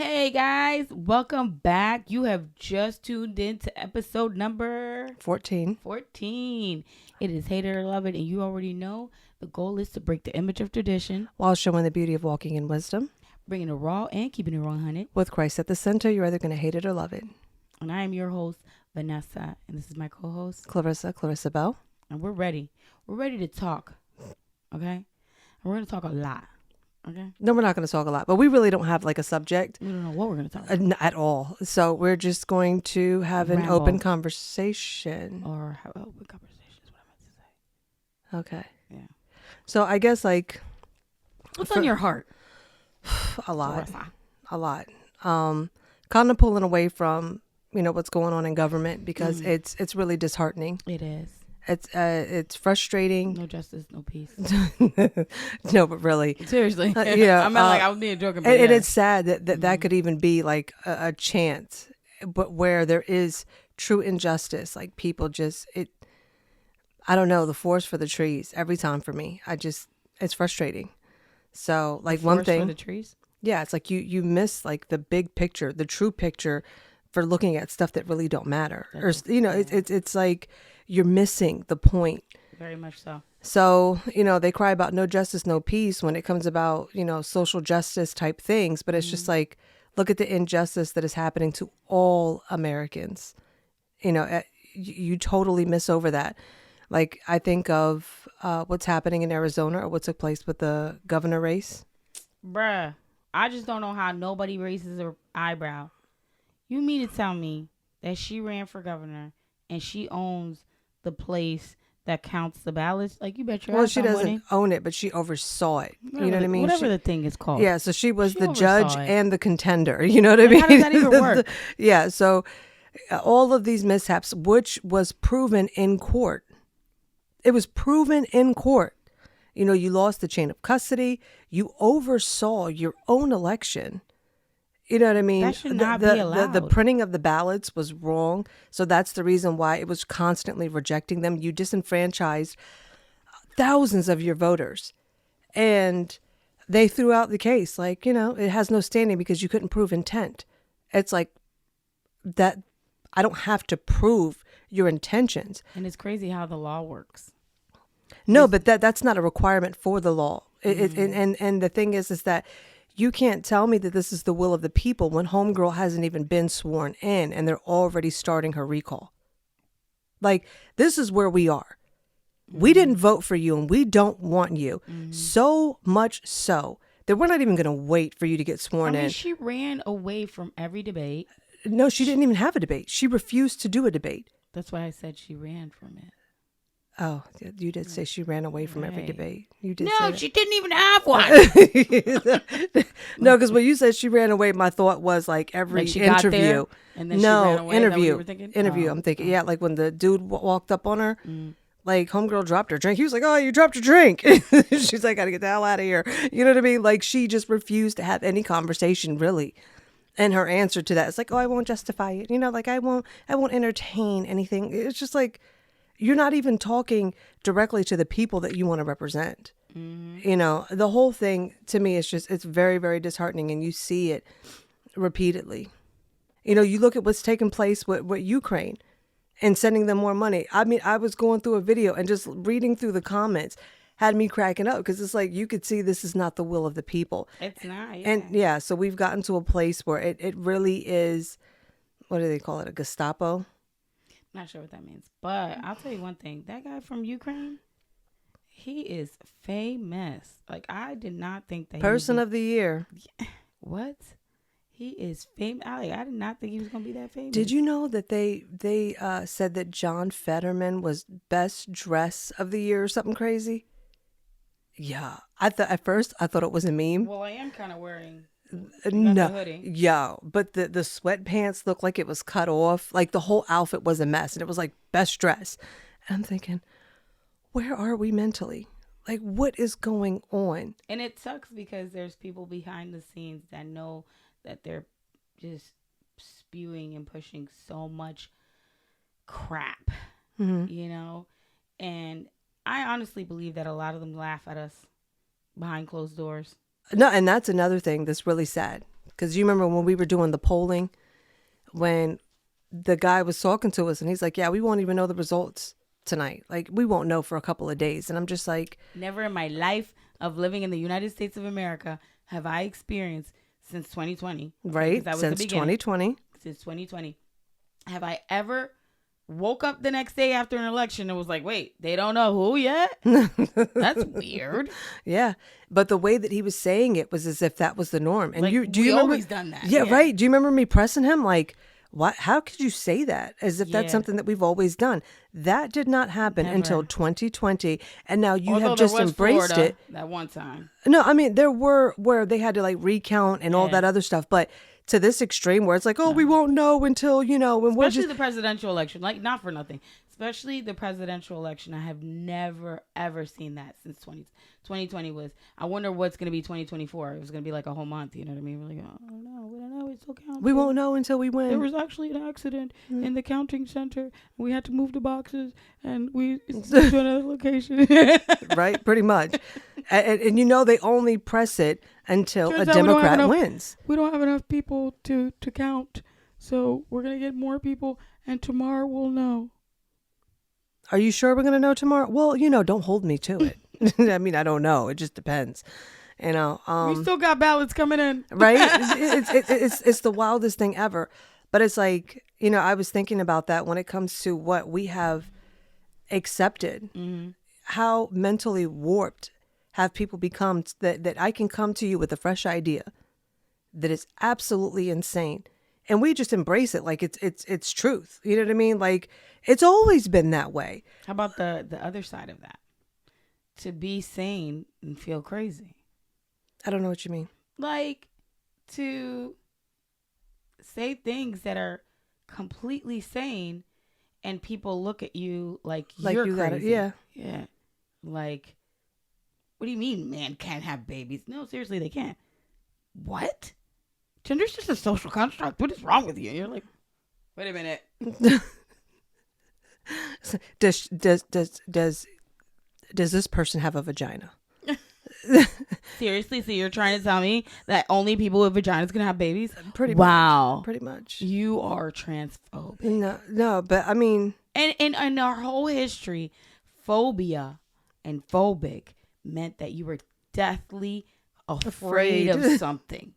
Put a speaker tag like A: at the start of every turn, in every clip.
A: Hey guys, welcome back. You have just tuned in to episode number
B: 14.
A: It is Hate It or Love It, and you already know the goal is to break the image of tradition,
B: While showing the beauty of walking in wisdom.
A: bringing it raw and keeping it 100.
B: With Christ at the center, you're either going to hate it or love it.
A: And I am your host, Vanessa, and this is my co-host,
B: Clarissa Bell.
A: and we're ready. We're ready to talk, okay? And we're going to talk a lot, okay?
B: No, we're not going to talk a lot, but we really don't have like a subject
A: We don't know what we're going to talk about.
B: at all. So we're just going to have an
A: Ramble.
B: open conversation.
A: Or have open conversation is what I meant to say.
B: Okay.
A: Yeah.
B: So I guess like
A: What's on your heart?
B: a lot.
A: Clarissa?
B: A lot. Kind of pulling away from, what's going on in government because it's really disheartening.
A: It is.
B: It's frustrating.
A: No justice, no peace.
B: No, but really.
A: Seriously.
B: Yeah,
A: I meant like I was being joking. But
B: And
A: yeah.
B: it's sad that could even be like a chance, but where there is true injustice, like people I don't know, the forest for the trees every time for me. It's frustrating. So like one
A: Forest
B: thing,
A: for the trees.
B: yeah, it's like you miss like the big picture, the true picture for looking at stuff that really don't matter. It's like you're missing the point.
A: Very much so.
B: So, they cry about no justice, no peace when it comes about, social justice type things. But it's just like, look at the injustice that is happening to all Americans. You totally miss over that. Like, I think of what's happening in Arizona or what took place with the governor race.
A: Bruh, I just don't know how nobody raises her eyebrow. You mean to tell me that she ran for governor and she owns the place that counts the ballots? Like, you bet your
B: Well,
A: ass
B: she
A: I'm
B: doesn't
A: winning.
B: own it, but she oversaw it.
A: Whatever
B: You know what
A: the-
B: I mean?
A: Whatever the thing is called.
B: Yeah, so she was
A: She
B: the
A: oversaw
B: judge
A: it.
B: and the contender. You know what I
A: Like,
B: mean?
A: how does that even work?
B: Yeah, so all of these mishaps, which was proven in court. It was proven in court. You lost the chain of custody. You oversaw your own election. You know what I mean?
A: That should not
B: the,
A: be allowed.
B: The printing of the ballots was wrong. So that's the reason why it was constantly rejecting them. You disenfranchised thousands of your voters. And they threw out the case. Like, it has no standing because you couldn't prove intent. It's like that. I don't have to prove your intentions.
A: And it's crazy how the law works.
B: No, but that's not a requirement for the law. And the thing is that you can't tell me that this is the will of the people when homegirl hasn't even been sworn in and they're already starting her recall. Like, this is where we are. We didn't vote for you and we don't want you. So much so that we're not even going to wait for you to get sworn in.
A: She ran away from every debate.
B: No, she didn't even have a debate. She refused to do a debate.
A: That's why I said she ran from it.
B: Oh, you did say she ran away from every
A: Right.
B: debate. You did say
A: No,
B: that.
A: she didn't even have one.
B: No, because when you said she ran away, my thought was like every
A: Like she got
B: interview.
A: there, and then she ran away? Is that what you were thinking?
B: Interview.
A: Oh,
B: I'm thinking, yeah, like when the dude walked up on her, like homegirl dropped her drink. He was like, "Oh, you dropped your drink." She's like, "Gotta get the hell out of here." You know what I mean? Like she just refused to have any conversation, really. And her answer to that is like, "Oh, I won't justify it." Like I won't entertain anything. It's just like you're not even talking directly to the people that you want to represent. The whole thing to me is it's very, very disheartening, and you see it repeatedly. You look at what's taking place with Ukraine and sending them more money. I mean, I was going through a video and just reading through the comments had me cracking up because it's like you could see this is not the will of the people.
A: It's not. Yeah.
B: And yeah, so we've gotten to a place where it really is, what do they call it, a Gestapo?
A: Not sure what that means, but I'll tell you one thing. That guy from Ukraine, he is famous. Like, I did not think that
B: Person of the year.
A: What? He is famous. I did not think he was going to be that famous.
B: Did you know that they said that John Fetterman was best dress of the year or something crazy? Yeah. At first I thought it was a meme.
A: Well, I am kind of wearing
B: No.
A: the hoodie.
B: Yeah, but the sweatpants looked like it was cut off. Like the whole outfit was a mess and it was like best dress. And I'm thinking, where are we mentally? Like, what is going on?
A: And it sucks because there's people behind the scenes that know that they're just spewing and pushing so much crap, and I honestly believe that a lot of them laugh at us behind closed doors.
B: No, and that's another thing that's really sad. Because you remember when we were doing the polling, when the guy was talking to us and he's like, yeah, we won't even know the results tonight. Like, we won't know for a couple of days. And I'm just like,
A: never in my life of living in the United States of America have I experienced since 2020.
B: right?
A: That was
B: Since
A: the beginning.
B: 2020.
A: Since 2020. Have I ever woke up the next day after an election and was like, wait, they don't know who yet? That's weird.
B: Yeah. But the way that he was saying it was as if that was the norm. And
A: Like,
B: you do
A: we
B: you remember
A: always done that.
B: Yeah,
A: Yeah.
B: right. Do you remember me pressing him like, what, how could you say that? As if that's
A: Yeah.
B: something that we've always done. That did not happen until
A: Never.
B: 2020. And now you
A: Although
B: have
A: there
B: just
A: was
B: embraced
A: Florida
B: it.
A: that one time.
B: No, I mean, there were where they had to like recount and all
A: Yeah.
B: that other stuff. But to this extreme where it's like, oh, we won't know until, when we're
A: Especially
B: just.
A: the presidential election. Like, not for nothing. Especially the presidential election. I have never, ever seen that since 2020 was. I wonder what's going to be 2024. It was going to be like a whole month. You know what I mean? We're like, oh, I don't know. We don't know. It still counts.
B: We won't know until we win.
A: There was actually an accident in the counting center. We had to move the boxes, and we moved to another location.
B: Right? Pretty much. And they only press it until
A: Turns
B: a
A: out we don't have
B: Democrat
A: enough-
B: wins.
A: We don't have enough people to count, so we're gonna get more people, and tomorrow we'll know.
B: Are you sure we're going to know tomorrow? Well, don't hold me to it. I mean, I don't know. It just depends.
A: We still got ballots coming in.
B: Right? It's the wildest thing ever. But it's like, I was thinking about that when it comes to what we have accepted.
A: Mm-hmm.
B: How mentally warped have people become that I can come to you with a fresh idea that is absolutely insane. And we just embrace it like it's truth. You know what I mean? Like, it's always been that way.
A: How about the other side of that? To be sane and feel crazy.
B: I don't know what you mean.
A: Like, to say things that are completely sane and people look at you like you're
B: you got it.
A: crazy.
B: Yeah.
A: Yeah. Like, what do you mean man can't have babies? No, seriously, they can't. What? Gender's just a social construct. What is wrong with you? And you're like, wait a minute.
B: Does this person have a vagina?
A: Seriously? So you're trying to tell me that only people with vaginas can have babies?
B: Pretty
A: wow.
B: much. Pretty much.
A: You are transphobic.
B: No, but I mean,
A: And in our whole history, phobia and phobic meant that you were deathly afraid of something.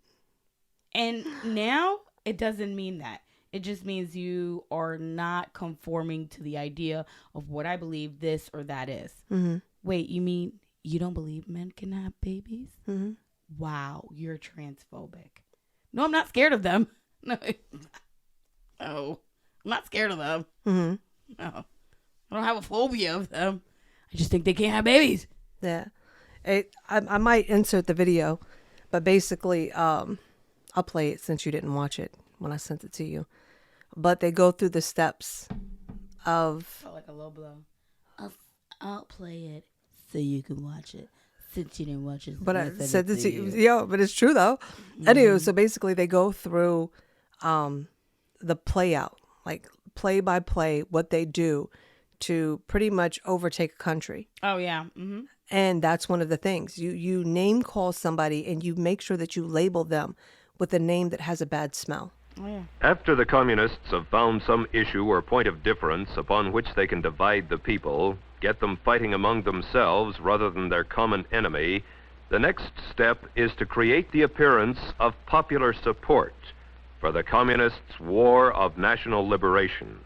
A: And now it doesn't mean that. It just means you are not conforming to the idea of what I believe this or that is.
B: Mm-hmm.
A: Wait, you mean you don't believe men can have babies?
B: Mm-hmm.
A: Wow, you're transphobic. No, I'm not scared of them. No, I'm not scared of them.
B: Mm-hmm.
A: No, I don't have a phobia of them. I just think they can't have babies.
B: Yeah. I might insert the video, but basically, I'll play it since you didn't watch it when I sent it to you. But they go through the steps of.
A: Felt like a low blow. I'll play it so you can watch it. Since you didn't watch it.
B: But I said this to you. Yeah, but it's true though. Mm-hmm. Anyway, so basically they go through the play out, like play by play, what they do to pretty much overtake a country.
A: Oh, yeah. Mm-hmm.
B: And that's one of the things. You name call somebody and you make sure that you label them with a name that has a bad smell.
A: Oh, yeah.
C: After the communists have found some issue or point of difference upon which they can divide the people, get them fighting among themselves rather than their common enemy, the next step is to create the appearance of popular support for the communists' war of national liberation.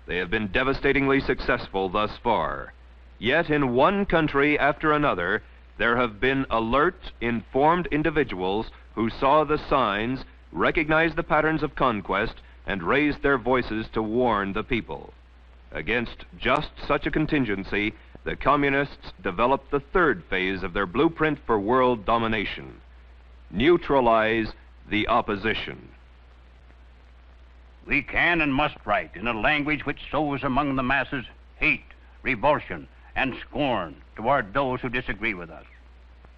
C: They have been devastatingly successful thus far. Yet in one country after another, there have been alert, informed individuals who saw the signs, recognized the patterns of conquest, and raised their voices to warn the people. Against just such a contingency, the communists developed the third phase of their blueprint for world domination: neutralize the opposition.
D: We can and must write in a language which sows among the masses hate, revulsion, and scorn toward those who disagree with us.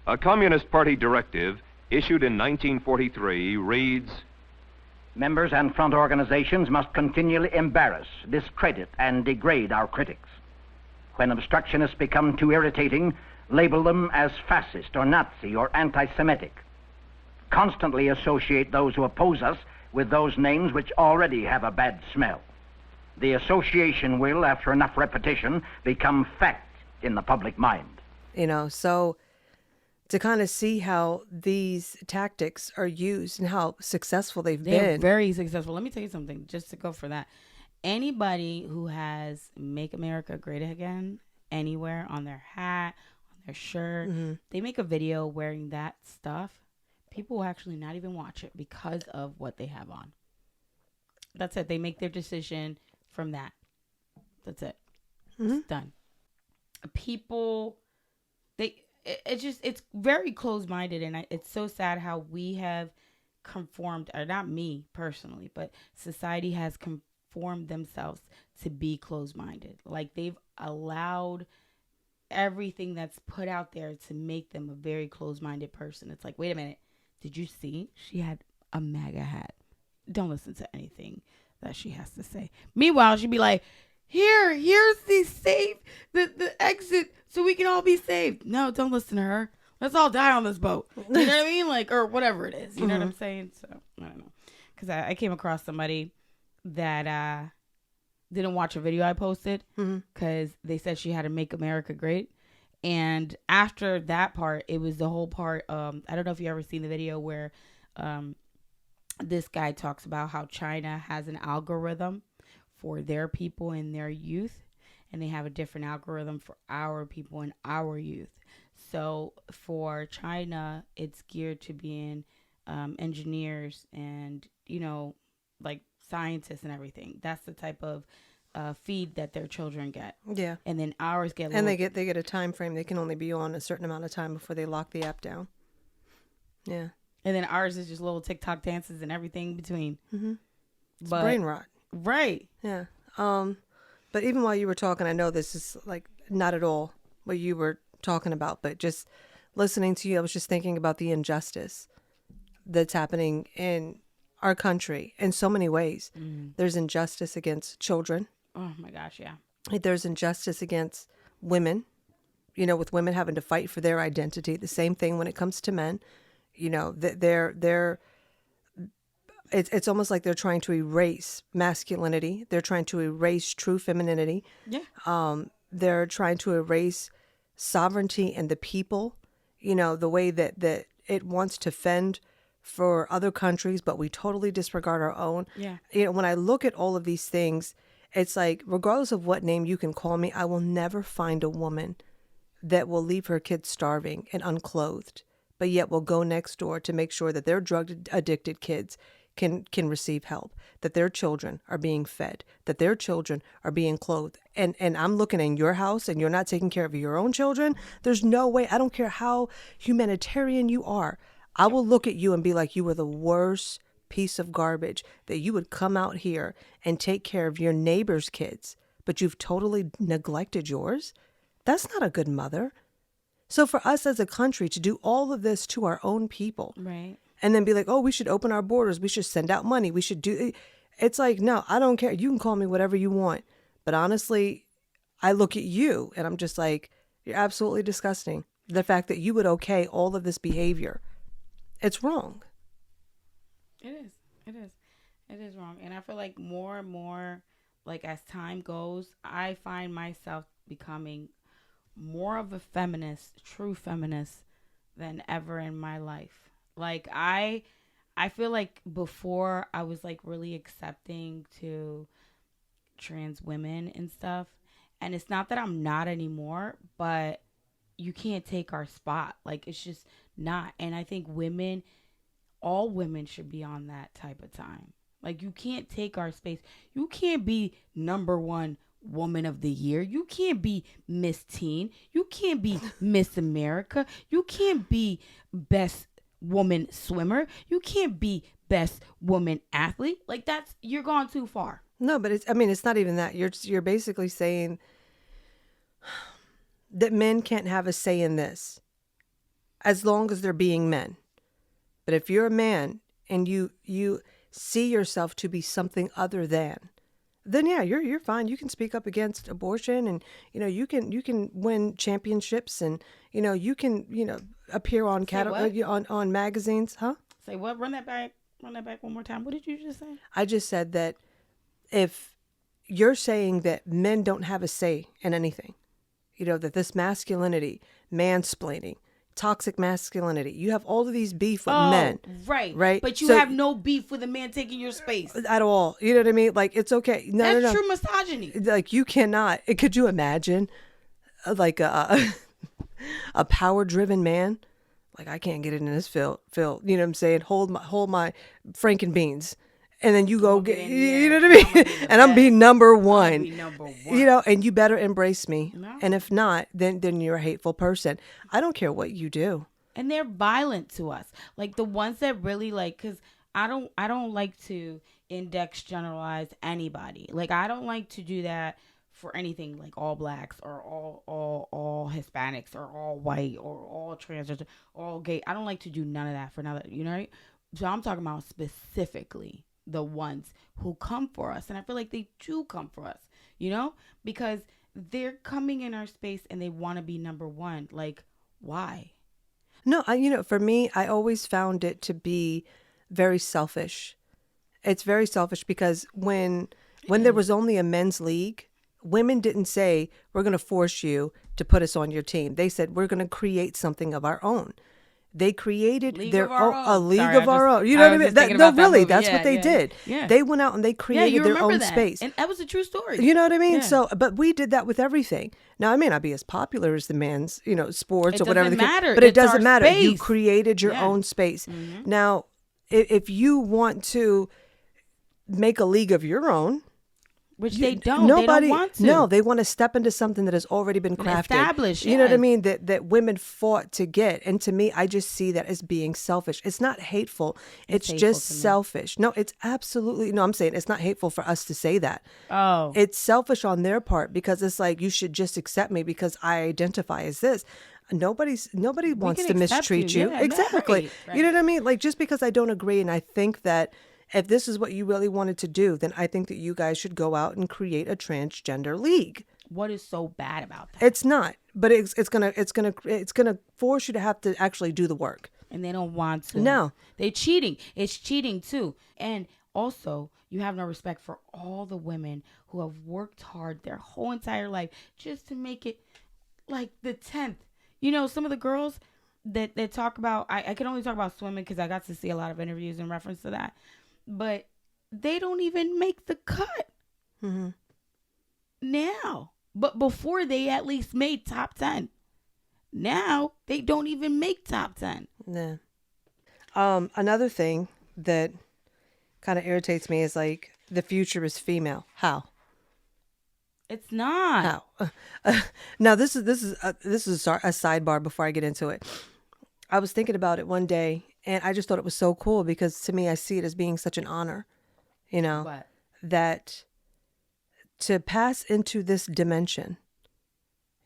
C: A Communist Party directive issued in 1943 reads,
E: Members and front organizations must continually embarrass, discredit, and degrade our critics. When obstructionists become too irritating, label them as fascist or Nazi or anti-Semitic. constantly associate those who oppose us with those names which already have a bad smell. The association will, after enough repetition, become fact in the public mind.
B: So to kind of see how these tactics are used and how successful they're
A: They're
B: been.
A: very successful. Let me tell you something, just to go for that. Anybody who has Make America Great Again anywhere on their hat, on their shirt, they make a video wearing that stuff, people will actually not even watch it because of what they have on. That's it. They make their decision from that. That's it. It's done. People, it's very closed-minded, and it's so sad how we have conformed, or not me personally, but society has conformed themselves to be closed-minded. Like, they've allowed everything that's put out there to make them a very closed-minded person. It's like, wait a minute, did you see she had a MAGA hat? Don't listen to anything that she has to say. Meanwhile, she'd be like, here's the exit so we can all be saved. No, don't listen to her. Let's all die on this boat. You know what I mean? Like, or whatever it is. You know what I'm saying? So, I don't know. Because I came across somebody that didn't watch a video I posted because they said she had to Make America Great. And after that part, it was the whole part. I don't know if you ever seen the video where this guy talks about how China has an algorithm for their people and their youth, and they have a different algorithm for our people and our youth. So for China, it's geared to being engineers and, like scientists and everything. That's the type of feed that their children get.
B: Yeah.
A: And then ours get
B: And they get a time frame. They can only be on a certain amount of time before they lock the app down. Yeah.
A: And then ours is just little TikTok dances and everything in between.
B: It's brain rot.
A: Right.
B: Yeah. But even while you were talking, I know this is like not at all what you were talking about, but just listening to you, I was just thinking about the injustice that's happening in our country in so many ways. There's injustice against children.
A: Oh my gosh, yeah.
B: There's injustice against women, with women having to fight for their identity. The same thing when it comes to men. It's almost like they're trying to erase masculinity. They're trying to erase true femininity.
A: Yeah.
B: They're trying to erase sovereignty and the people, the way that it wants to fend for other countries, but we totally disregard our own.
A: Yeah.
B: When I look at all of these things, it's like, regardless of what name you can call me, I will never find a woman that will leave her kids starving and unclothed, but yet will go next door to make sure that their drug addicted kids can receive help, that their children are being fed, that their children are being clothed. And I'm looking in your house and you're not taking care of your own children. There's no way. I don't care how humanitarian you are. I will look at you and be like, you are the worst piece of garbage, that you would come out here and take care of your neighbor's kids, but you've totally neglected yours. That's not a good mother. So for us as a country to do all of this to our own people,
A: Right.
B: and then be like, oh, we should open our borders, we should send out money, we should do, it's like, no, I don't care. You can call me whatever you want. But honestly, I look at you and I'm just like, you're absolutely disgusting. The fact that you would okay all of this behavior, it's wrong.
A: It is wrong. And I feel like more and more, like as time goes, I find myself becoming more of a feminist, true feminist, than ever in my life. Like I feel like before I was like really accepting to trans women and stuff. And it's not that I'm not anymore, but you can't take our spot. Like, it's just not. And I think all women should be on that type of time. Like, you can't take our space. You can't be number one woman of the year. You can't be Miss Teen. You can't be Miss America. You can't be best woman swimmer. You can't be best woman athlete. Like, you're going too far.
B: No, but it's not even that. You're basically saying that men can't have a say in this as long as they're being men. But if you're a man and you see yourself to be something other than, then yeah, you're fine. You can speak up against abortion, and you can win championships, and you can appear on on magazines, huh?
A: Say what? Run that back. Run that back one more time. What did you just say?
B: I just said that if you're saying that men don't have a say in anything, that this masculinity, mansplaining, toxic masculinity, you have all of these beef with men.
A: Right.
B: Right.
A: But you
B: So-
A: have no beef with a man taking your space.
B: At all. You know what I mean? Like, it's okay. No,
A: That's
B: no.
A: true misogyny.
B: Like, you cannot. Could you imagine like a power-driven man? Like, I can't get it in this field. You know what I'm saying? Hold my Franken beans. And then you go
A: get
B: get,
A: in
B: you know
A: there.
B: what I
A: I'ma be
B: mean?
A: the
B: And I'm being number
A: I'll
B: one.
A: be number one.
B: And you better embrace me.
A: No.
B: And if not, then you're a hateful person. I don't care what you do.
A: And they're violent to us. Like the ones that really like, because I don't like to index generalize anybody. Like I don't like to do that for anything, like all blacks or all Hispanics or all white or all transgender, all gay. I don't like to do none of that for another, right? So I'm talking about specifically the ones who come for us. And I feel like they do come for us, because they're coming in our space and they want to be number one. Like, why?
B: No, for me, I always found it to be very selfish. It's very selfish because when there was only a men's league, women didn't say, we're going to force you to put us on your team. They said, we're going to create something of our own. They created
A: League
B: their
A: of our
B: own,
A: own.
B: a league
A: Sorry,
B: of
A: I
B: our
A: just-
B: own. You know
A: I
B: what I
A: was
B: mean?
A: just thinking
B: No,
A: about that
B: really,
A: movie.
B: that's
A: Yeah,
B: what they
A: yeah.
B: did.
A: Yeah.
B: They went out and they
A: Yeah,
B: created
A: you
B: their
A: remember
B: own
A: that.
B: space.
A: And that was a true story.
B: You know what I mean?
A: Yeah.
B: So, but we did that with everything. Now, I may not be as popular as the men's, sports
A: It
B: or whatever.
A: doesn't
B: the case-
A: matter.
B: But it
A: It's our
B: doesn't matter. You
A: space.
B: created your
A: Yeah.
B: own space. Now, if you want to make a league of your own,
A: Which they don't.
B: Nobody,
A: They don't want to.
B: No, they want to step into something that has already been crafted.
A: Established,
B: You know what I
A: yes.
B: mean? That women fought to get. And to me, I just see that as being selfish. It's not hateful. It's
A: hateful
B: just
A: to me.
B: selfish. No, it's absolutely, no, I'm saying it's not hateful for us to say that.
A: Oh.
B: It's selfish on their part because it's like, you should just accept me because I identify as this. Nobody wants
A: can
B: to
A: accept
B: mistreat
A: you.
B: you.
A: Yeah, no,
B: Exactly.
A: right,
B: You know what I mean? Like, just because I don't agree and I think that if this is what you really wanted to do, then I think that you guys should go out and create a transgender league.
A: What is so bad about that?
B: It's not, but it's gonna force you to have to actually do the work.
A: And they don't want to.
B: No.
A: They're cheating. It's cheating too. And also, you have no respect for all the women who have worked hard their whole entire life just to make it like the 10th. Some of the girls that talk about, I can only talk about swimming because I got to see a lot of interviews in reference to that. But they don't even make the cut now. But before they at least made top 10. Now they don't even make top 10.
B: Nah. Another thing that kind of irritates me is like the future is female. How?
A: It's not.
B: How? Now this is a sidebar before I get into it. I was thinking about it one day, and I just thought it was so cool because to me, I see it as being such an honor.
A: What?
B: That to pass into this dimension,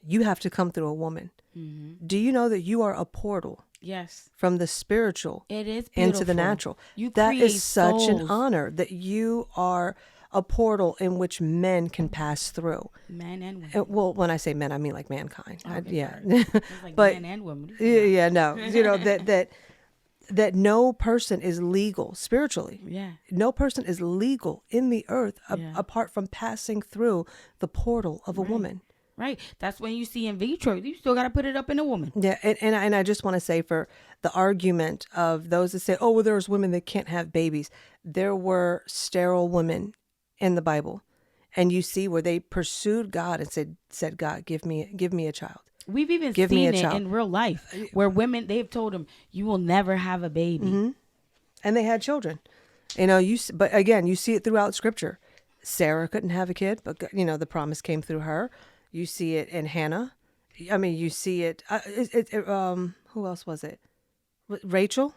B: you have to come through a woman.
A: Mm-hmm.
B: Do you know that you are a portal
A: Yes.
B: from the spiritual
A: It is
B: into the
A: beautiful.
B: natural?
A: You
B: That
A: create
B: is such an
A: souls.
B: honor that you are a portal in which men can pass through.
A: Men and women.
B: Well, when I say men, I mean like mankind.
A: Okay,
B: Yeah.
A: It's like
B: But-
A: men and women.
B: Yeah, no. That no person is legal spiritually.
A: Yeah.
B: No person is legal in the earth
A: Yeah.
B: apart from passing through the portal of a woman.
A: Right. That's when you see in vitro. You still got to put it up in a woman.
B: Yeah, and I just want to say for the argument of those that say, oh, well, there's women that can't have babies. There were sterile women in the Bible, and you see where they pursued God and said, God, give me a child.
A: We've even
B: Give me
A: seen
B: a
A: it
B: child.
A: in real life where women, they've told them, you will never have a baby.
B: Mm-hmm. And they had children. But again, you see it throughout Scripture. Sarah couldn't have a kid, but the promise came through her. You see it in Hannah. I mean, you see it. Who else was it? Rachel.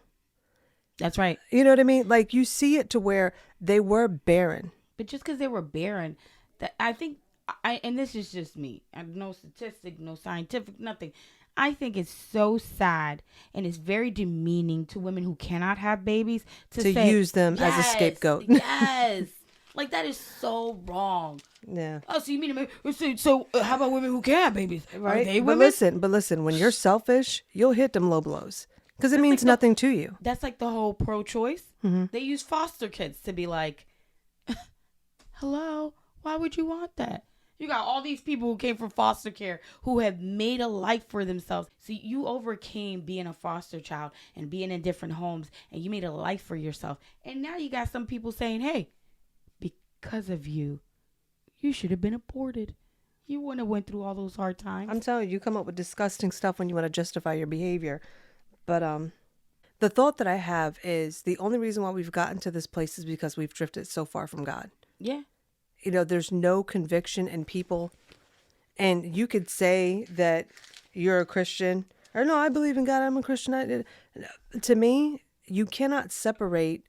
A: That's right.
B: You know what I mean? Like you see it to where they were barren.
A: But just because they were barren, that I think, and this is just me, I have no statistic, no scientific, nothing. I think it's so sad and it's very demeaning to women who cannot have babies to say,
B: use them as a
A: "Yes,
B: scapegoat."
A: Yes. Like that is so wrong.
B: Yeah.
A: Oh, so you mean how about women who can have babies? Are
B: Right.
A: they
B: But
A: women?
B: listen, when you're selfish, you'll hit them low blows. Because it means nothing to you.
A: That's like the whole pro-choice.
B: Mm-hmm.
A: They use foster kids to be like, hello, why would you want that? You got all these people who came from foster care who have made a life for themselves. So you overcame being a foster child and being in different homes, and you made a life for yourself. And now you got some people saying, hey, because of you, you should have been aborted. You wouldn't have went through all those hard times.
B: I'm telling you, you come up with disgusting stuff when you want to justify your behavior. But the thought that I have is the only reason why we've gotten to this place is because we've drifted so far from God.
A: Yeah.
B: You know, there's no conviction in people. And you could say that you're a Christian, or no, I believe in God, I'm a Christian. To me, you cannot separate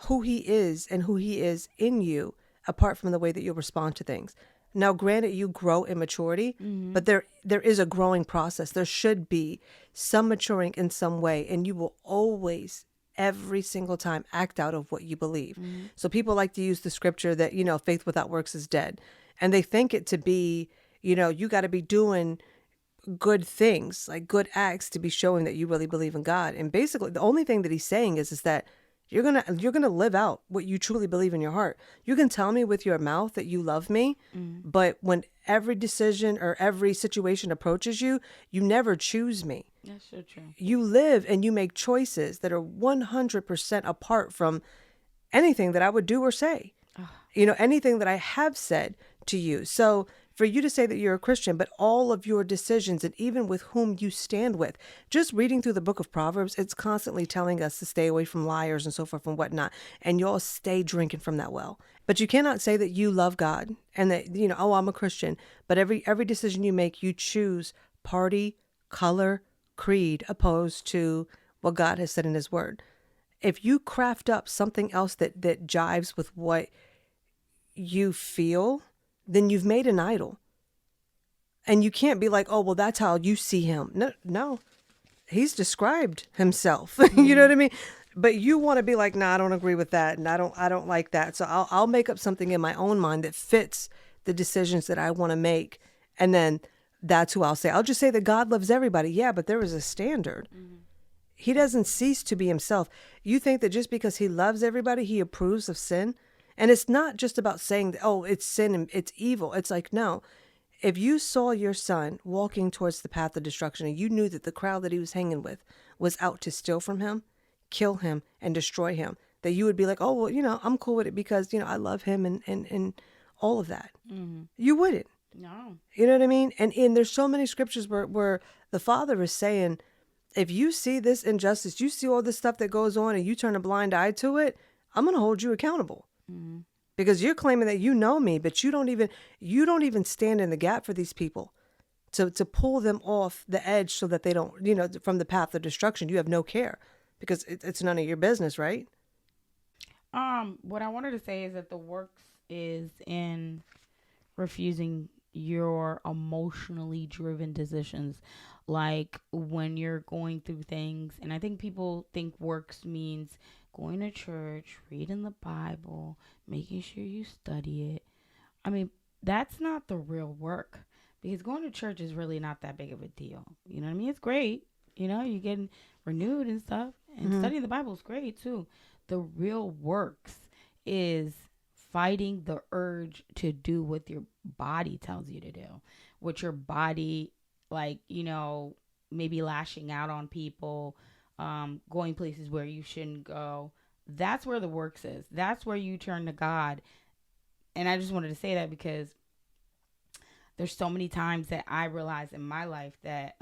B: who he is and who he is in you apart from the way that you respond to things. Now, granted, you grow in maturity, but there is a growing process. There should be some maturing in some way, and you will always, every single time, act out of what you believe. So people like to use the scripture that, you know, faith without works is dead. And they think it to be, you know, you got to be doing good things, like good acts to be showing that you really believe in God. And basically, the only thing that he's saying is that you're gonna live out what you truly believe in your heart. You can tell me with your mouth that you love me, but when every decision or every situation approaches you, you never choose me.
A: That's so true.
B: You live and you make choices that are 100% apart from anything that I would do or say. You know, anything that I have said to you. So for you to say that you're a Christian, but all of your decisions and even with whom you stand with, just reading through the book of Proverbs, it's constantly telling us to stay away from liars and so forth and whatnot. And you'll stay drinking from that well. But you cannot say that you love God and that, you know, oh, I'm a Christian. But every decision you make, you choose party, color, creed, opposed to what God has said in his word. If you craft up something else that jives with what you feel, then you've made an idol. And you can't be like, oh, well, that's how you see him. No, he's described himself. You know what I mean? But you want to be like, nah, I don't agree with that. And I don't like that. So I'll make up something in my own mind that fits the decisions that I want to make. And then that's who I'll say. I'll just say that God loves everybody. Yeah, but there is a standard. He doesn't cease to be himself. You think that just because he loves everybody, he approves of sin? And it's not just about saying, oh, it's sin and it's evil. It's like, no, if you saw your son walking towards the path of destruction and you knew that the crowd that he was hanging with was out to steal from him, kill him, and destroy him, that you would be like, oh, well, you know, I'm cool with it because, you know, I love him and all of that. You wouldn't.
A: No.
B: You know what I mean? And there's so many scriptures where the Father is saying, if you see this injustice, you see all this stuff that goes on and you turn a blind eye to it, I'm going to hold you accountable. Because you're claiming that you know me, but you don't even stand in the gap for these people to pull them off the edge so that they don't, you know, from the path of destruction. You have no care because it's none of your business, right?
A: What I wanted to say is that the works is in refusing your emotionally driven decisions, like when you're going through things. And I think people think works means going to church, reading the Bible, making sure you study it. I mean, that's not the real work, because going to church is really not that big of a deal. You know what I mean? It's great. You know, you're getting renewed and stuff. And studying the Bible is great too. The real works is fighting the urge to do what your body tells you to do. What your body, like, you know, maybe lashing out on people, going places where you shouldn't go. That's where the works is. That's where you turn to God. And I just wanted to say that because there's so many times that I realize in my life that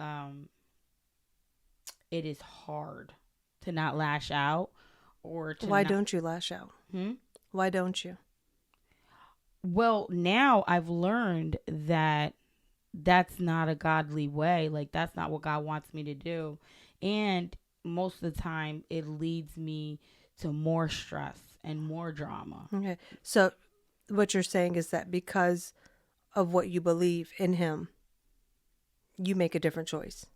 A: it is hard to not lash out or to
B: Why don't you lash out? Why don't you?
A: Well, now I've learned that that's not a godly way. Like, that's not what God wants me to do. And most of the time it leads me to more stress and more drama.
B: Okay. So what you're saying is that because of what you believe in him, you make a different choice.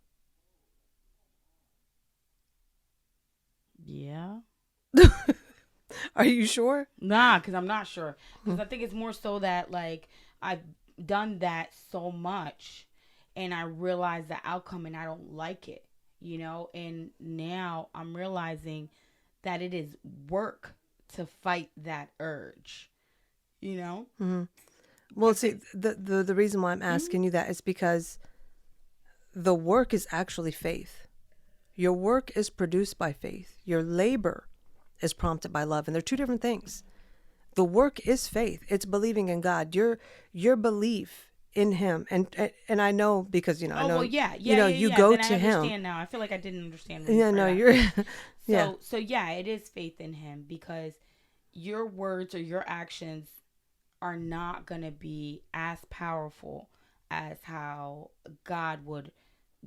A: Yeah.
B: Are you sure?
A: Nah, because I'm not sure. Because I think it's more so that, like, I've done that so much and I realize the outcome and I don't like it. you know, and now I'm realizing that it is work to fight that urge, you know?
B: Well, see, the reason why I'm asking you that is because the work is actually faith. Your work is produced by faith. Your labor is prompted by love, and they're two different things. The work is faith. It's believing in God. Your belief in Him, and I know because I know.
A: Well, yeah,
B: you go
A: then
B: to
A: I
B: Him.
A: understand now. I feel like I didn't understand. When
B: Yeah,
A: you
B: no,
A: said
B: you're.
A: that.
B: Yeah.
A: So yeah, it is faith in Him because your words or your actions are not going to be as powerful as how God would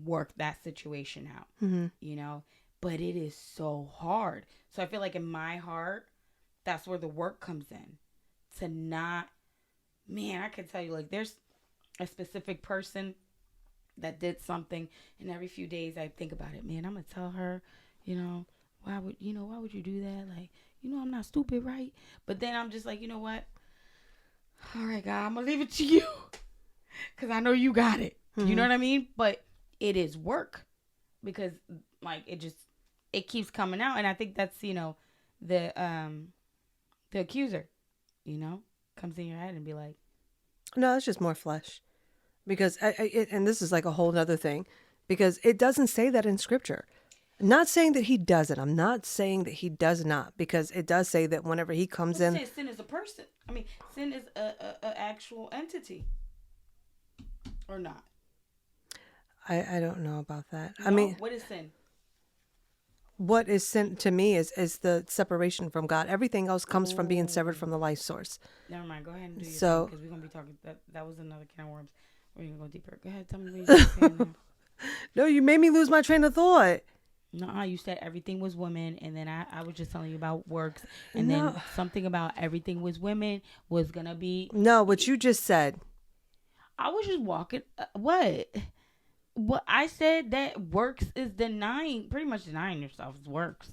A: work that situation out, you know? But it is so hard. So I feel like in my heart, that's where the work comes in. To not, man, I can tell you, like, there's a specific person that did something, and every few days I think about it. Man, I'm going to tell her, why would you do that? Like, I'm not stupid, right? But then I'm just like, you know what? All right, God, I'm going to leave it to you. Because I know you got it. You know what I mean? But it is work. Because, like, it keeps coming out. And I think that's, the accuser, comes in your head and be like.
B: No, it's just more flesh. Because, and this is like a whole other thing. Because it doesn't say that in Scripture. I'm not saying that he doesn't. I'm not saying that he does not, because it does say that whenever he comes in,
A: sin is a person. I mean, sin is a actual entity, or not.
B: I don't know about that.
A: No?
B: I mean,
A: what is sin?
B: What is sin to me is the separation from God. Everything else comes from being severed from the life source.
A: Never mind. Go ahead and do your
B: So,
A: because we're gonna be talking. That was another can of worms. We're gonna go deeper. Go ahead. Tell me what you're saying now.
B: No, you made me lose my train of thought.
A: No, you said everything was women, and then I was just telling you about works, and
B: No.
A: then something about everything was women was gonna be.
B: No, what you just said.
A: I was just walking. What I said that works is pretty much denying yourself is works.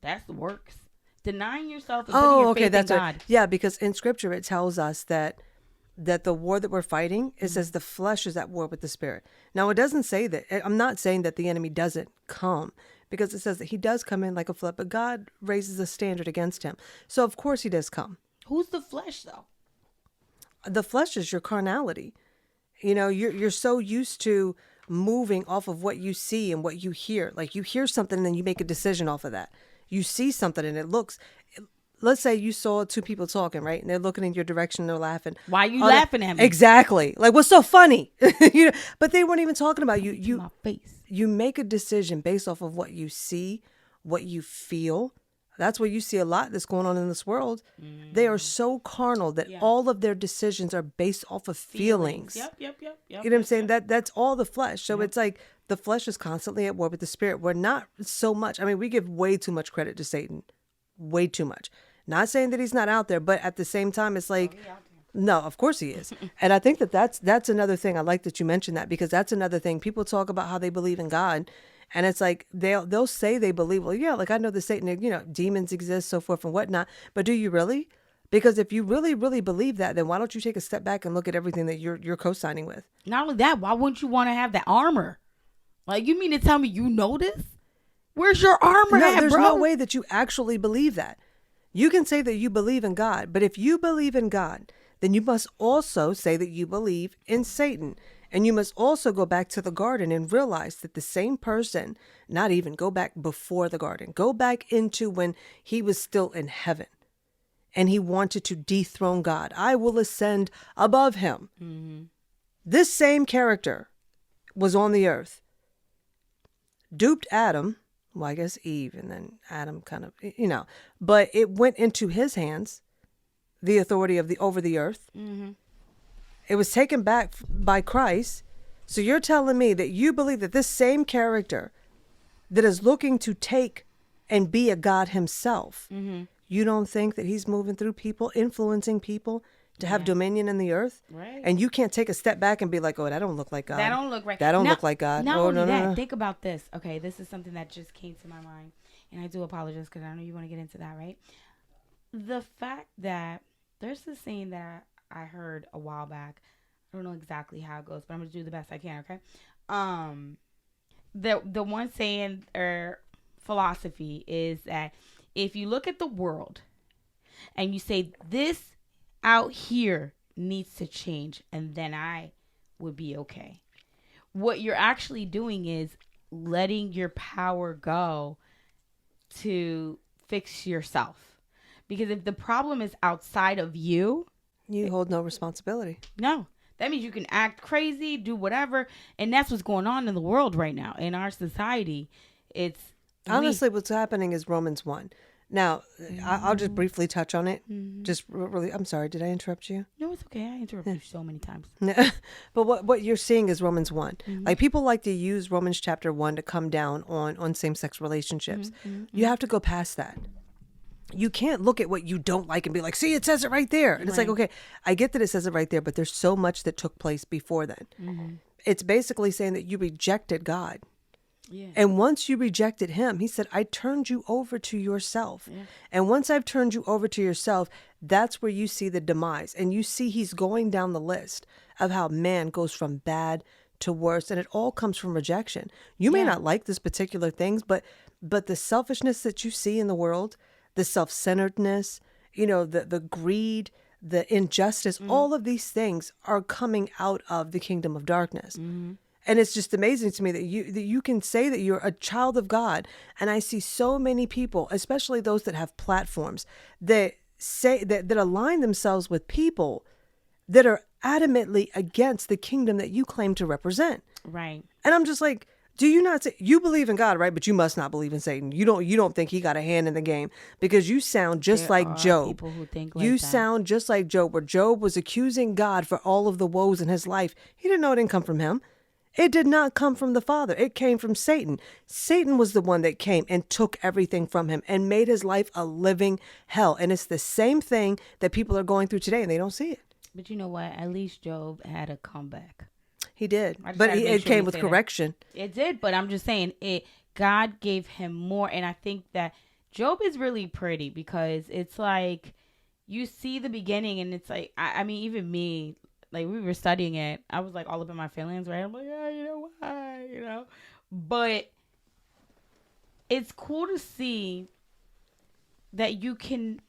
A: That's the works. Denying yourself and putting your faith
B: that's
A: in
B: right.
A: God.
B: Yeah, because in Scripture it tells us that the war that we're fighting, it says the flesh is at war with the spirit. Now, it doesn't say that. I'm not saying that the enemy doesn't come, because it says that he does come in like a flood, but God raises a standard against him. So, of course, he does come.
A: Who's the flesh, though?
B: The flesh is your carnality. You're so used to moving off of what you see and what you hear. Like, you hear something and then you make a decision off of that. You see something and it looks... Let's say you saw two people talking, right? And they're looking in your direction, they're laughing.
A: Why are you laughing at me?
B: Exactly. Like, what's so funny? But they weren't even talking about you.
A: My face.
B: You make a decision based off of what you see, what you feel. That's what you see a lot that's going on in this world. They are so carnal that all of their decisions are based off of feelings.
A: Yep.
B: You know what I'm saying? That's all the flesh. So it's like the flesh is constantly at war with the spirit. We're not so much. I mean, we give way too much credit to Satan. Way too much. Not saying that he's not out there, but at the same time, it's like, no, of course he is. And I think that's another thing. I like that you mentioned that, because that's another thing. People talk about how they believe in God, and it's like they'll say they believe. Well, yeah, like I know the Satan, demons exist, so forth and whatnot. But do you really? Because if you really, really believe that, then why don't you take a step back and look at everything that you're co-signing with?
A: Not only that, why wouldn't you want to have that armor? Like, you mean to tell me you know this? Where's your armor
B: No,
A: at,
B: there's
A: bro?
B: no way that you actually believe that. You can say that you believe in God, but if you believe in God, then you must also say that you believe in Satan. And you must also go back to the garden and realize that the same person, not even go back before the garden, go back into when he was still in heaven and he wanted to dethrone God. I will ascend above him. Mm-hmm. This same character was on the earth, duped Adam. Well, I guess Eve, and then Adam kind of, but it went into his hands, the authority over the earth. Mm-hmm. It was taken back by Christ. So you're telling me that you believe that this same character that is looking to take and be a God himself, you don't think that he's moving through people, influencing people to have dominion in the earth?
A: Right.
B: And you can't take a step back and be like, oh, that don't look like God.
A: That don't look right.
B: That don't look like God.
A: Not
B: Oh,
A: only that,
B: no.
A: think about this. Okay, this is something that just came to my mind. And I do apologize because I know you want to get into that, right? The fact that there's this saying that I heard a while back. I don't know exactly how it goes, but I'm going to do the best I can, okay? the one saying or philosophy is that if you look at the world and you say this out here needs to change, and then I would be okay. What you're actually doing is letting your power go to fix yourself. Because if the problem is outside of you,
B: You hold no responsibility.
A: no. That means you can act crazy, do whatever. And that's what's going on in the world right now. In our society, it's...
B: Honestly, what's happening is Romans 1. Now, I'll just briefly touch on it. Just really, I'm sorry, did I interrupt you?
A: No, it's okay. I interrupted you so many times.
B: But what you're seeing is Romans 1. Like, people like to use Romans chapter 1 to come down on same-sex relationships. You have to go past that. You can't look at what you don't like and be like, see, it says it right there. And it's like, okay, I get that it says it right there, but there's so much that took place before then. It's basically saying that you rejected God.
A: Yeah.
B: And once you rejected him, he said, I turned you over to yourself. Yeah. And once I've turned you over to yourself, that's where you see the demise. And you see he's going down the list of how man goes from bad to worse. And it all comes from rejection. You may not like this particular things, but the selfishness that you see in the world, the self-centeredness, the greed, the injustice, all of these things are coming out of the kingdom of darkness. And it's just amazing to me that you can say that you're a child of God. And I see so many people, especially those that have platforms, that say that align themselves with people that are adamantly against the kingdom that you claim to represent.
A: Right.
B: And I'm just like, do you not say you believe in God, right? But you must not believe in Satan. You don't think he got a hand in the game, because you sound just like Job.
A: People who think like
B: you
A: that.
B: sound just like Job, where Job was accusing God for all of the woes in his life. He didn't know it didn't come from him. It did not come from the Father. It came from Satan. Satan was the one that came and took everything from him and made his life a living hell. And it's the same thing that people are going through today, and they don't see it.
A: But you know what? At least Job had a comeback.
B: He did,
A: I just
B: but
A: gotta make
B: it
A: sure
B: came
A: we
B: with
A: say that.
B: correction.
A: It did, but I'm just saying God gave him more. And I think that Job is really pretty, because it's like you see the beginning, and it's like, I mean, even me, like we were studying it, I was like all up in my feelings, right? I'm like, yeah, you know why, But it's cool to see that you can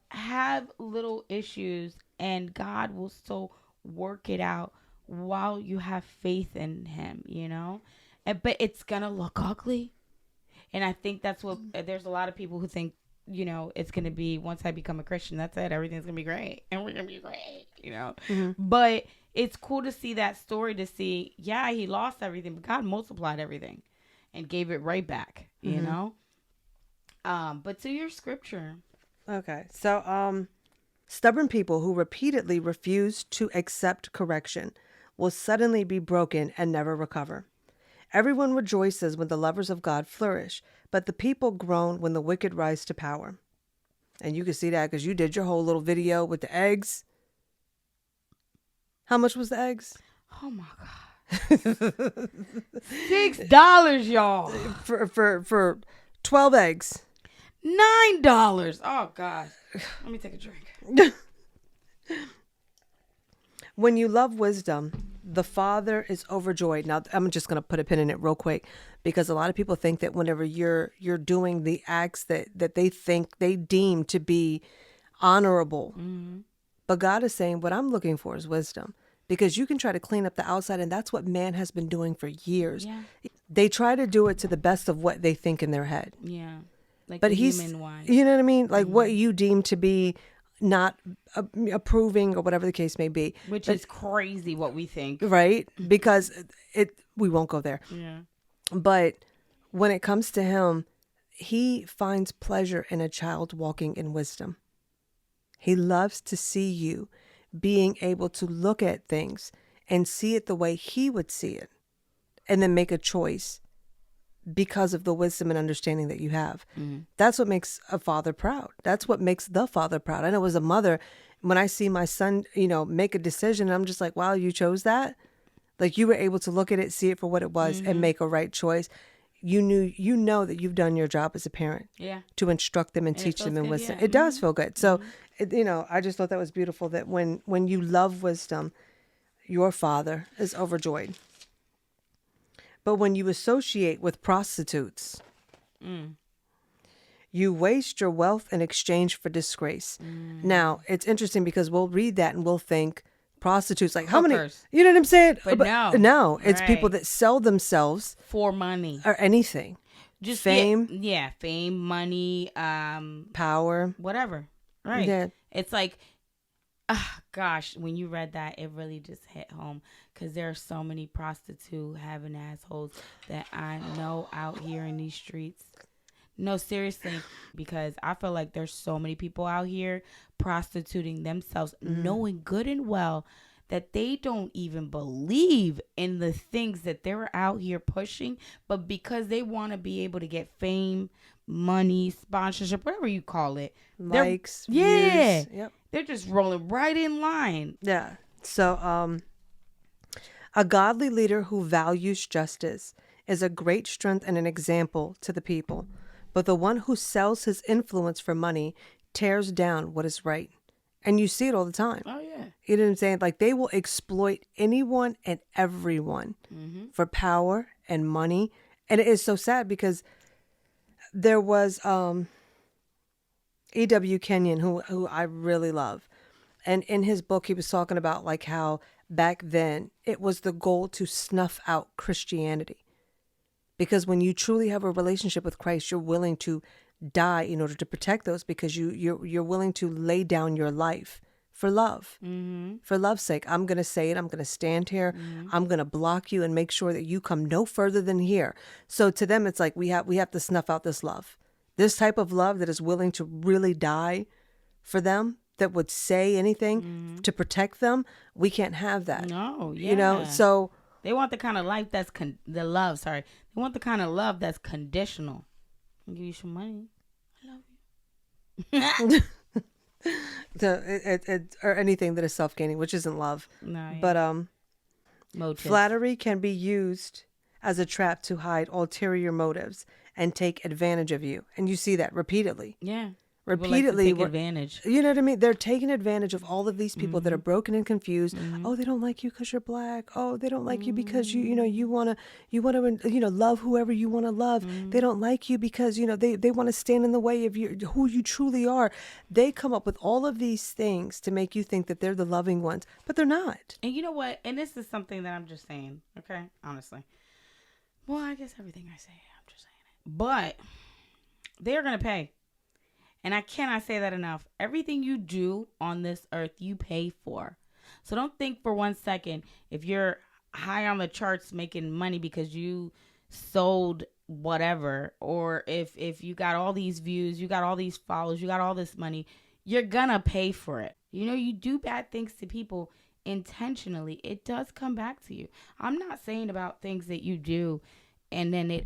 A: have little issues and God will still work it out while you have faith in him, but it's gonna look ugly. And I think that's what there's a lot of people who think, it's gonna be, once I become a Christian, that's it, everything's gonna be great and we're gonna be great, But it's cool to see that story, to see, he lost everything, but God multiplied everything and gave it right back, but to your scripture.
B: Okay. So, stubborn people who repeatedly refuse to accept correction will suddenly be broken and never recover. Everyone rejoices when the lovers of God flourish, but the people groan when the wicked rise to power. And you can see that because you did your whole little video with the eggs. How much was the eggs?
A: Oh my God. $6, y'all.
B: For 12 eggs.
A: $9. Oh God. Let me take a drink.
B: When you love wisdom, the Father is overjoyed. Now, I'm just going to put a pin in it real quick, because a lot of people think that whenever you're doing the acts that they think they deem to be honorable, but God is saying, what I'm looking for is wisdom, because you can try to clean up the outside, and that's what man has been doing for years. Yeah. They try to do it to the best of what they think in their head.
A: Yeah. Like,
B: but he's, you know what I mean? Like what you deem to be not approving or whatever the case may be.
A: Which is crazy what we think.
B: Right? Because we won't go there.
A: Yeah.
B: But when it comes to him, he finds pleasure in a child walking in wisdom. He loves to see you being able to look at things and see it the way he would see it, and then make a choice because of the wisdom and understanding that you have. That's what makes a father proud. That's what makes the father proud. I know as a mother, when I see my son, make a decision, I'm just like, wow, you chose that. Like you were able to look at it, see it for what it was, and make a right choice. You know that you've done your job as a parent.
A: Yeah.
B: To instruct them and teach them in wisdom. Yeah. It does feel good. So, I just thought that was beautiful that when you love wisdom, your Father is overjoyed. But when you associate with prostitutes, you waste your wealth in exchange for disgrace. Now, it's interesting because we'll read that and we'll think prostitutes, like how many,
A: Hookers.
B: you know what I'm saying?
A: But no.
B: No, it's
A: Right.
B: people that sell themselves
A: For money.
B: or anything.
A: Just
B: fame.
A: Yeah, fame, money,
B: Power.
A: whatever. Right.
B: Yeah.
A: It's like, gosh, when you read that, it really just hit home because there are so many prostitute having assholes that I know out here in these streets. No, seriously, because I feel like there's so many people out here prostituting themselves, knowing good and well that they don't even believe in the things that they're out here pushing, but because they want to be able to get fame, money, sponsorship, whatever you call it,
B: Likes.
A: yeah,
B: Views. Yep.
A: they're just rolling right in line.
B: Yeah. So, a godly leader who values justice is a great strength and an example to the people. But the one who sells his influence for money tears down what is right. And you see it all the time.
A: Oh yeah.
B: You know what I'm saying? Like they will exploit anyone and everyone for power and money. And it is so sad because there was E.W. Kenyon, who I really love. And in his book, he was talking about like how back then it was the goal to snuff out Christianity. Because when you truly have a relationship with Christ, you're willing to die in order to protect those because you're willing to lay down your life for love. For love's sake. I'm going to say it. I'm going to stand here. I'm going to block you and make sure that you come no further than here. So to them, it's like we have to snuff out this love. This type of love that is willing to really die for them, that would say anything to protect them. We can't have that.
A: No, yeah.
B: You know, so
A: they want the kind of life that's the love. Sorry, they want the kind of love that's conditional. I'll give you some money. I love you.
B: or anything that is self-gaining, which isn't love.
A: No, yeah.
B: But
A: Motive.
B: flattery can be used as a trap to hide ulterior motives and take advantage of you. And you see that repeatedly.
A: Yeah.
B: Repeatedly.
A: Take advantage.
B: You know what I mean? They're taking advantage of all of these people that are broken and confused. Oh, they don't like you because you're black. Oh, they don't like you because you want to love whoever you want to love. They don't like you because they want to stand in the way of who you truly are. They come up with all of these things to make you think that they're the loving ones, but they're not.
A: And you know what? And this is something that I'm just saying. Okay, honestly. Well, I guess everything I say, I'm just saying it. But they're gonna pay. And I cannot say that enough. Everything you do on this earth, you pay for. So don't think for 1 second if you're high on the charts making money because you sold whatever, or if you got all these views, you got all these followers, you got all this money, you're gonna pay for it. You do bad things to people intentionally. It does come back to you. I'm not saying about things that you do and then it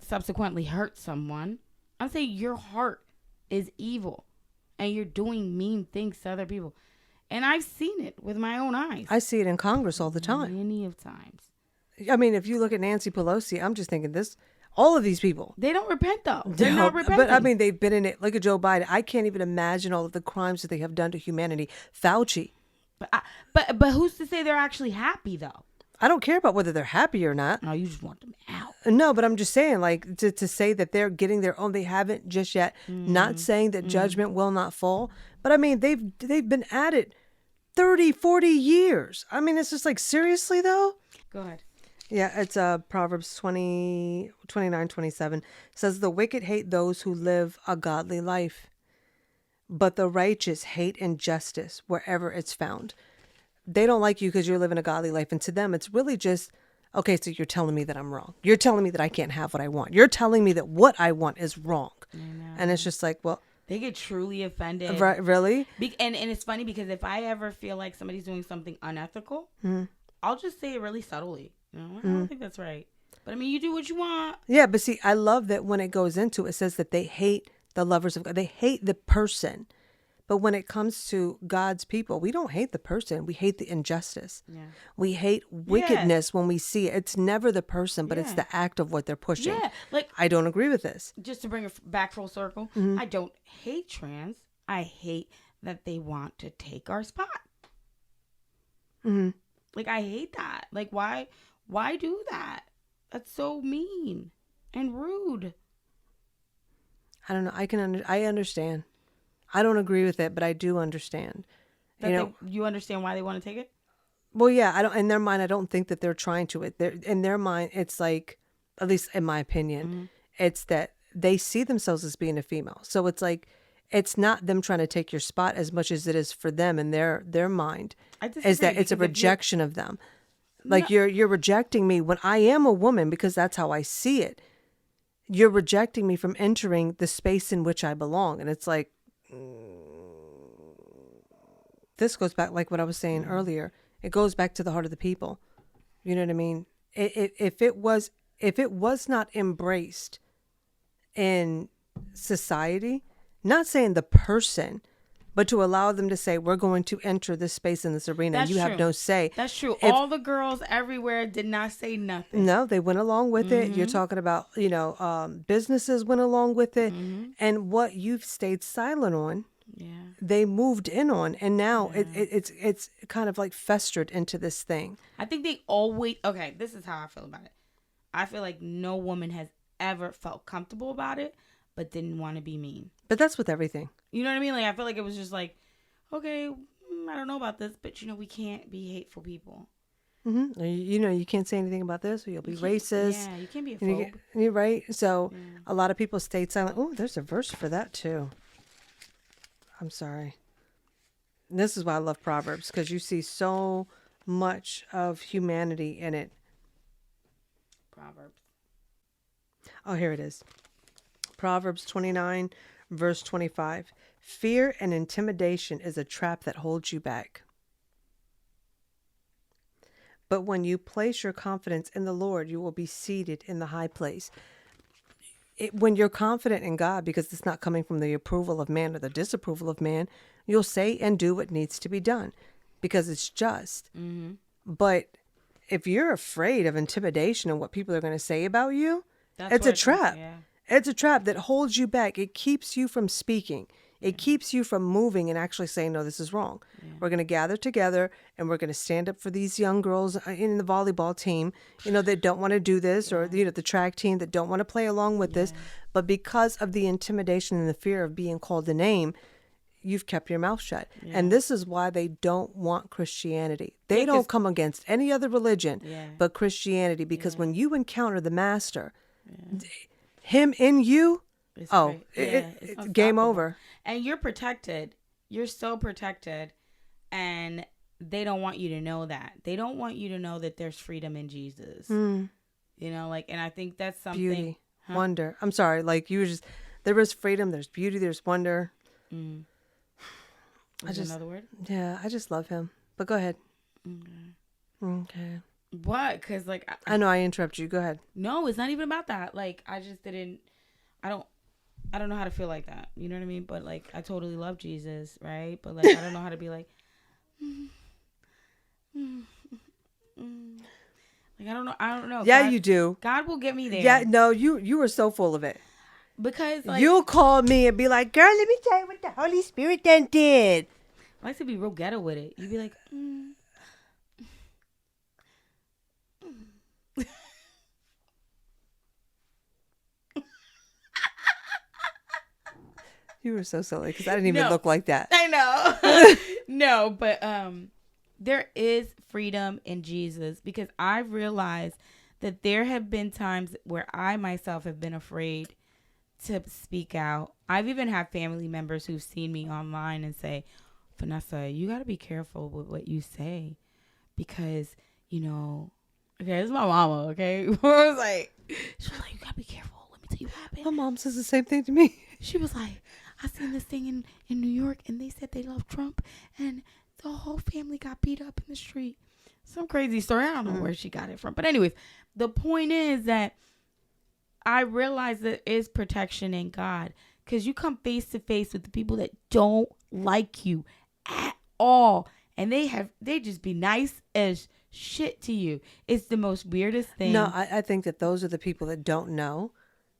A: subsequently hurts someone. I'm saying your heart is evil and you're doing mean things to other people, and I've seen it with my own eyes.
B: I see it in Congress all the time.
A: Many of times.
B: I mean, if you look at Nancy Pelosi, I'm just thinking all of these people.
A: They don't repent though. They're not repenting.
B: But I mean, they've been in it. Look at Joe Biden. I can't even imagine all of the crimes that they have done to humanity. Fauci.
A: But who's to say they're actually happy though?
B: I don't care about whether they're happy or not.
A: No, you just want them out.
B: No, but I'm just saying, like, to say that they're getting their own, they haven't just yet. Not saying that judgment will not fall, but I mean, they've been at it 30, 40 years. I mean, it's just like, seriously though?
A: Go ahead.
B: Yeah, it's Proverbs 29:27 says, the wicked hate those who live a godly life, but the righteous hate injustice wherever it's found. They don't like you because you're living a godly life. And to them, it's really just, okay, so you're telling me that I'm wrong. You're telling me that I can't have what I want. You're telling me that what I want is wrong. And it's just like, well.
A: They get truly offended.
B: Right, really?
A: And it's funny because if I ever feel like somebody's doing something unethical, I'll just say it really subtly. I don't think that's right. But I mean, you do what you want.
B: Yeah, but see, I love that when it goes into it says that they hate the lovers of God. They hate the person. But when it comes to God's people, we don't hate the person. We hate the injustice. Yeah. We hate wickedness when we see it. It's never the person, but it's the act of what they're pushing.
A: Yeah, like
B: I don't agree with this.
A: Just to bring it back full circle, I don't hate trans. I hate that they want to take our spot. Like I hate that. Like why do that? That's so mean and rude.
B: I don't know. I understand. I don't agree with it, but I do understand.
A: You understand why they want to take it?
B: Well, yeah, I don't. In their mind, I don't think that they're trying to. In their mind, it's like, at least in my opinion, it's that they see themselves as being a female. So it's like, it's not them trying to take your spot as much as it is for them in their mind.
A: I disagree,
B: Is that it's a
A: because if
B: rejection of them. Like you're rejecting me when I am a woman because that's how I see it. You're rejecting me from entering the space in which I belong, and it's like, this goes back like what I was saying earlier. It goes back to the heart of the people. You know what I mean? If it was not embraced in society, not saying the person, but to allow them to say, we're going to enter this space in this arena.
A: That's
B: You have
A: true.
B: no say.
A: That's true. All the girls everywhere did not say nothing.
B: No, they went along with it. You're talking about, businesses went along with it. And what you've stayed silent on,
A: Yeah.
B: they moved in on. And now it's kind of like festered into this thing.
A: I think they always, okay, this is how I feel about it. I feel like no woman has ever felt comfortable about it, but didn't want to be mean.
B: But that's with everything.
A: You know what I mean? Like, I feel like it was just like, okay, I don't know about this, but we can't be hateful people.
B: Mm-hmm. You can't say anything about this or you'll be racist.
A: Yeah, you can't be a
B: And
A: phobe.
B: you're right. So a lot of people stayed silent. Oh, there's a verse for that too. I'm sorry. And this is why I love Proverbs, because you see so much of humanity in it.
A: Proverbs.
B: Oh, here it is. Proverbs 29, verse 25. Fear and intimidation is a trap that holds you back. But when you place your confidence in the Lord, you will be seated in the high place. When you're confident in God, because it's not coming from the approval of man or the disapproval of man, you'll say and do what needs to be done because it's just.
A: Mm-hmm.
B: But if you're afraid of intimidation and what people are going to say about you,
A: That's
B: it's
A: what
B: a
A: I think,
B: trap.
A: yeah.
B: It's a trap that holds you back. It keeps you from speaking. It keeps you from moving and actually saying, no, this is wrong. We're going to gather together and we're going to stand up for these young girls in the volleyball team, that don't want to do this, or, the track team that don't want to play along with this. But because of the intimidation and the fear of being called a name, you've kept your mouth shut. And this is why they don't want Christianity. They don't come against any other religion but Christianity, because when you encounter the master, him in you,
A: It's
B: oh,
A: great.
B: it's
A: unstoppable.
B: game over.
A: And you're protected. You're so protected. And they don't want you to know that. They don't want you to know that there's freedom in Jesus. And I think that's something.
B: Beauty, wonder. I'm sorry, like you were just, there is freedom, there's beauty, there's wonder.
A: Is another word?
B: Yeah, I just love him. But go ahead. Okay.
A: What? Because,
B: I know I interrupt you. Go ahead.
A: no, it's not even about that. Like, I just didn't, I don't know how to feel like that. You know what I mean? But, I totally love Jesus, right? But, I don't know how to be like, I don't know.
B: Yeah,
A: God,
B: you do.
A: God will get me there.
B: Yeah, no, you were so full of it.
A: Because,
B: You'll call me and be like, girl, let me tell you what the Holy Spirit done did.
A: I like to be real ghetto with it. You'd be like,
B: You were so silly because I didn't even
A: No.
B: look like that.
A: I know. No, but there is freedom in Jesus, because I've realized that there have been times where I myself have been afraid to speak out. I've even had family members who've seen me online and say, Vanessa, you got to be careful with what you say, because, okay, this is my mama, okay? She was like, you got to be careful. Let me tell you what happened.
B: My mom says the same thing to me.
A: She was like, I seen this thing in New York, and they said they love Trump, and the whole family got beat up in the street. Some crazy story. I don't know where she got it from. But anyways, the point is that I realize there is protection in God, because you come face to face with the people that don't like you at all. And they just be nice as shit to you. It's the most weirdest thing.
B: No, I think that those are the people that don't know.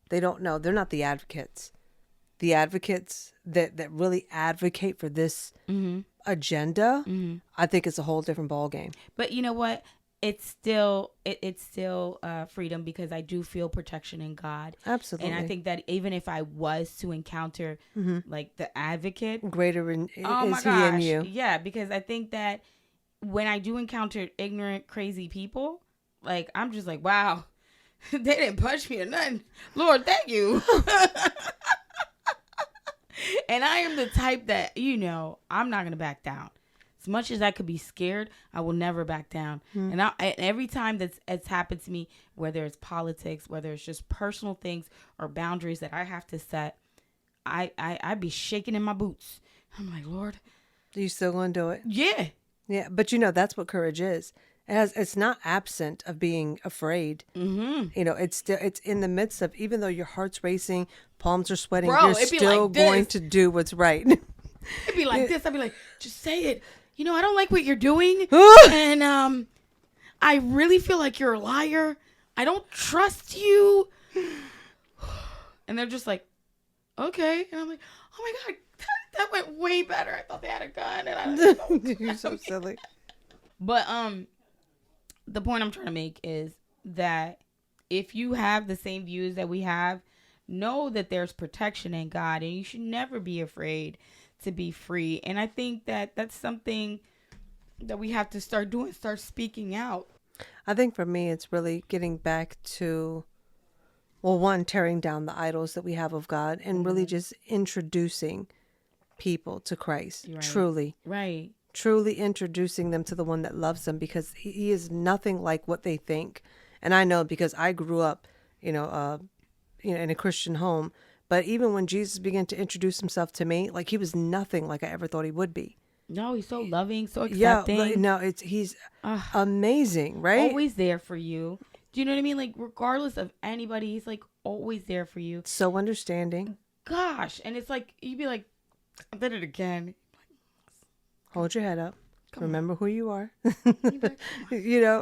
B: They don't know. They're not the advocates. The advocates that really advocate for this agenda, I think it's a whole different ballgame.
A: But you know what? it's still freedom, because I do feel protection in God.
B: Absolutely.
A: And I think that even if I was to encounter like the advocate,
B: greater
A: oh my
B: is he in
A: gosh,
B: you.
A: yeah, because I think that when I do encounter ignorant, crazy people, like I'm just like, wow, they didn't punch me or nothing. Lord, thank you. And I am the type that, I'm not gonna back down. As much as I could be scared, I will never back down. And every time it's happened to me, whether it's politics, whether it's just personal things or boundaries that I have to set, I be shaking in my boots. I'm like, Lord,
B: Are you still going to do it?
A: yeah.
B: Yeah, but that's what courage is. It's not absent of being afraid. Mm-hmm. It's in the midst of, even though your heart's racing, palms are sweating,
A: Bro,
B: you're
A: it'd be
B: still
A: like this.
B: going to do what's right.
A: It'd be like this. I'd be like, just say it. I don't like what you're doing. And I really feel like you're a liar. I don't trust you. And they're just like, okay. And I'm like, oh my God, that went way better. I thought they had a gun. And I don't know.
B: You're so silly.
A: But the point I'm trying to make is that if you have the same views that we have, know that there's protection in God, and you should never be afraid to be free. And I think that that's something that we have to start doing, start speaking out.
B: I think for me, it's really getting back to, well, one, tearing down the idols that we have of God, and really just introducing people to Christ.
A: Right.
B: Truly introducing them to the one that loves them, because he is nothing like what they think. And I know, because I grew up, in a Christian home. But even when Jesus began to introduce himself to me, like, he was nothing like I ever thought he would be.
A: No, he's so loving, so accepting.
B: Yeah, no, he's amazing, right?
A: Always there for you. Do you know what I mean? Like, regardless of anybody, he's like always there for you.
B: So understanding.
A: Gosh, and it's like you'd be like, I did it again.
B: Hold your head up. Remember who you are.
A: Like,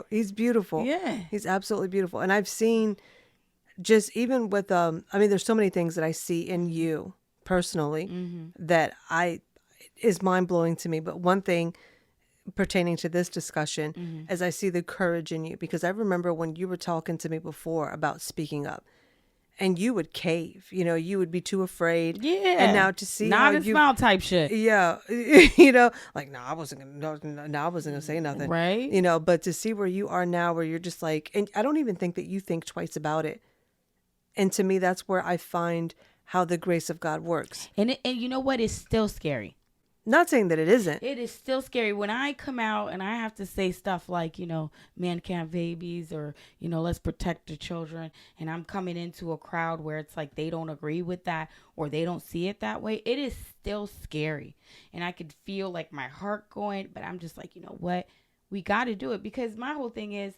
B: he's beautiful.
A: Yeah.
B: He's absolutely beautiful. And I've seen, just even with, there's so many things that I see in you personally that is mind blowing to me. But one thing pertaining to this discussion is I see the courage in you, because I remember when you were talking to me before about speaking up, and you would cave, you would be too afraid.
A: Yeah.
B: And now to see
A: not a smile type shit.
B: Yeah. Like, no, I wasn't gonna say nothing.
A: Right.
B: But to see where you are now, where you're just like, and I don't even think that you think twice about it. And to me, that's where I find how the grace of God works.
A: And you know what? It's still scary.
B: Not saying that it isn't.
A: It is still scary when I come out and I have to say stuff like, man can't have babies, or, let's protect the children. And I'm coming into a crowd where it's like they don't agree with that, or they don't see it that way. It is still scary. And I could feel like my heart going, but I'm just like, you know what? We got to do it, because my whole thing is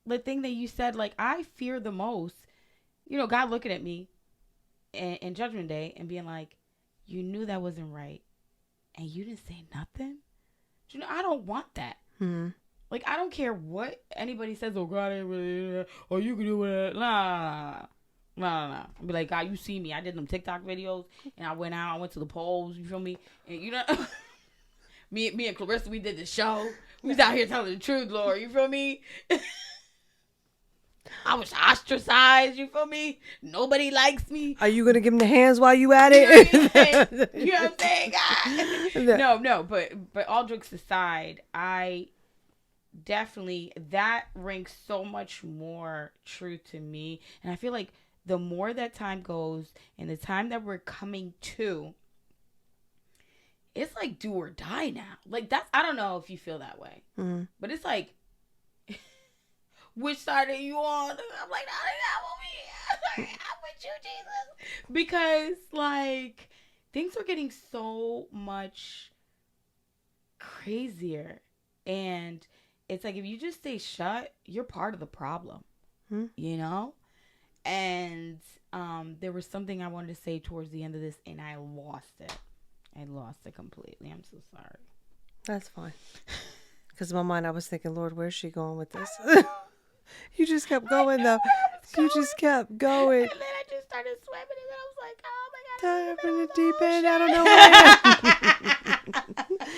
A: the thing that you said, like, I fear the most, God looking at me in Judgment Day and being like, you knew that wasn't right, and you didn't say nothing. I don't want that.
B: Mm-hmm.
A: Like, I don't care what anybody says. Oh, God ain't really, or you can do it. Nah. I'll be like, God, you see me. I did them TikTok videos, and I went to the polls. You feel me? And me and Clarissa, we did the show. We was out here telling the truth, Lord. You feel me? I was ostracized. You feel me? Nobody likes me.
B: Are you going to give him the hands while you at it?
A: You know what I'm saying? God. No, but all jokes aside, I definitely, that rings so much more true to me. And I feel like the more that time goes, and the time that we're coming to, it's like do or die now. Like, that's, I don't know if you feel that way, but it's like, which side are you on? I'm like, I'm with you, Jesus. Because, like, things are getting so much crazier. And it's like, if you just stay shut, you're part of the problem, And there was something I wanted to say towards the end of this, and I lost it. Completely. I'm so sorry.
B: That's fine. Because in my mind, I was thinking, Lord, where's she going with this? You just kept going, though. You just kept going.
A: And then I just started swimming, and then I was like, oh my God,
B: Dive in the deep end. I don't know where.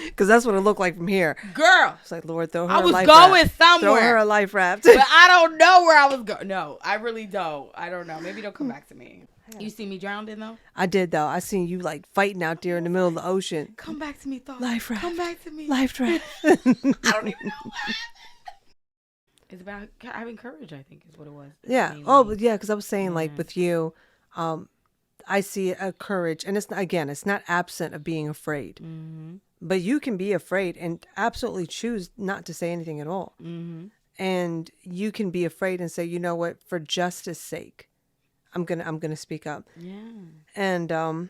B: Because that's what it looked like from here.
A: Girl,
B: It's like, Lord, throw her
A: I
B: a
A: was
B: life
A: going
B: raft. Throw her
A: somewhere.
B: a life raft.
A: But I don't know where I was going. No, I really don't. I don't know. Maybe they'll come back to me. You see me drowned in though?
B: I did, though. I seen you, like, fighting out there in the middle of the ocean.
A: Come back to me, thought.
B: Life raft.
A: Come back to me.
B: Life raft.
A: I don't even know what. It's about having courage, I think, is what it was.
B: Yeah.
A: Mainly.
B: Oh, but yeah, because I was saying, like,
A: Yeah.
B: with you, I see a courage. And it's, again, it's not absent of being afraid.
A: Mm-hmm.
B: But you can be afraid and absolutely choose not to say anything at all.
A: Mm-hmm.
B: And you can be afraid and say, you know what, for justice sake, I'm gonna speak up.
A: Yeah.
B: And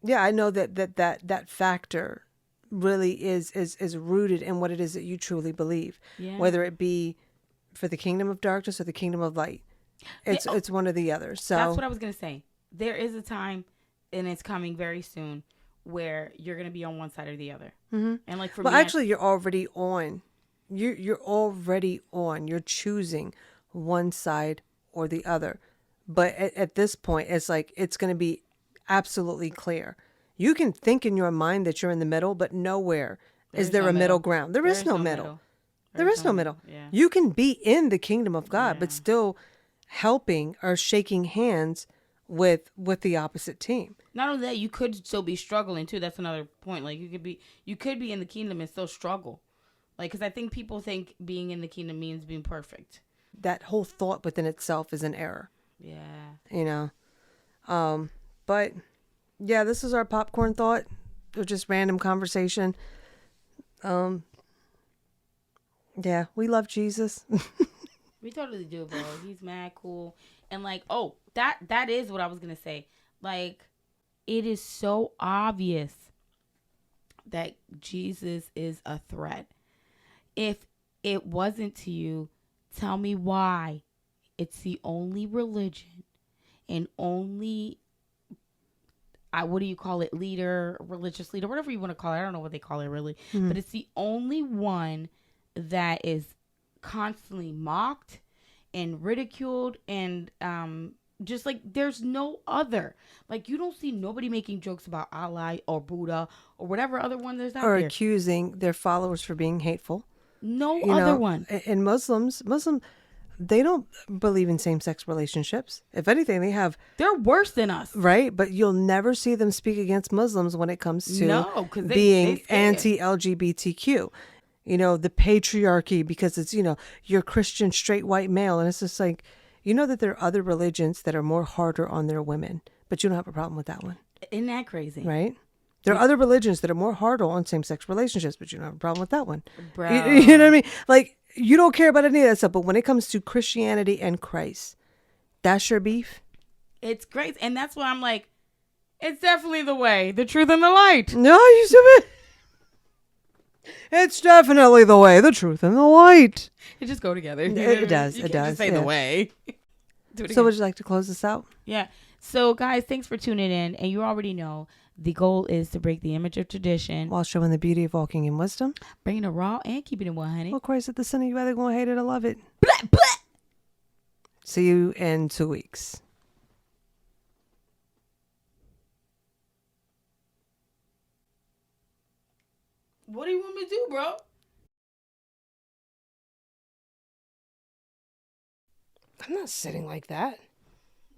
B: yeah, I know that factor really is rooted in what it is that you truly believe,
A: Yeah.
B: whether it be for the kingdom of darkness or the kingdom of light. It's one or the other. So
A: That's what I was going to say. There is a time, and it's coming very soon, where you're going to be on one side or the other. Mm-hmm. And like for
B: well,
A: me,
B: actually, you're already on. You're already on. You're choosing one side or the other. But at this point, it's like it's going to be absolutely clear. You can think in your mind that you're in the middle, but nowhere is there
A: no
B: a middle
A: middle.
B: ground. There is no middle. There
A: There's
B: is no middle.
A: Yeah.
B: You can be in the kingdom of God, but
A: Yeah.
B: still helping or shaking hands with the opposite team.
A: Not only that, you could still be struggling too. That's another point. Like you could be in the kingdom and still struggle. Like, because I think people think being in the kingdom means being perfect.
B: That whole thought within itself is an error.
A: Yeah.
B: You know, but yeah, this is our popcorn thought, or just random conversation. Yeah, we love Jesus.
A: We totally do, bro. He's mad cool. And like, oh, that is what I was gonna say. Like, it is so obvious that Jesus is a threat. If it wasn't to you, tell me why. It's the only religion and only what do you call it? Leader, religious leader, whatever you want to call it. I don't know what they call it really. But it's the only one that is constantly mocked and ridiculed and just like there's no other. Like you don't see nobody making jokes about Allah or Buddha or whatever other one there's out
B: Or
A: there.
B: accusing their followers for being hateful.
A: No
B: You
A: other
B: know,
A: one.
B: And Muslim, they don't believe in same-sex relationships. If anything, they have,
A: They're worse than us.
B: right? But you'll never see them speak against Muslims when it comes to
A: No, 'cause they
B: being
A: scared.
B: anti-LGBTQ. You know, the patriarchy, because it's, you know, you're Christian, straight, white male. And it's just like, you know that there are other religions that are more harder on their women, but you don't have a problem with that one,
A: Isn't that crazy?
B: right? There are other religions that are more harder on same-sex relationships, but you don't have a problem with that one.
A: Bro.
B: You know what I mean? Like, you don't care about any of that stuff, but when it comes to Christianity and Christ, that's your beef?
A: It's great. And that's why I'm like, it's definitely the way, the truth, and the light.
B: No, you stupid. It's definitely the way, the truth, and the light.
A: It just go together.
B: It does,
A: You
B: it
A: can't
B: does,
A: just say
B: yeah.
A: the way. Do it
B: So
A: again.
B: would you like to close this out?
A: Yeah. So, guys, thanks for tuning in. And you already know the goal is to break the image of tradition,
B: While showing the beauty of walking in wisdom.
A: bringing it raw and keeping it 100.
B: Well, Christ at the center, you either going to hate it or love it.
A: Blah, blah.
B: See you in 2 weeks.
A: What do you want me to do, bro?
B: I'm not sitting like that.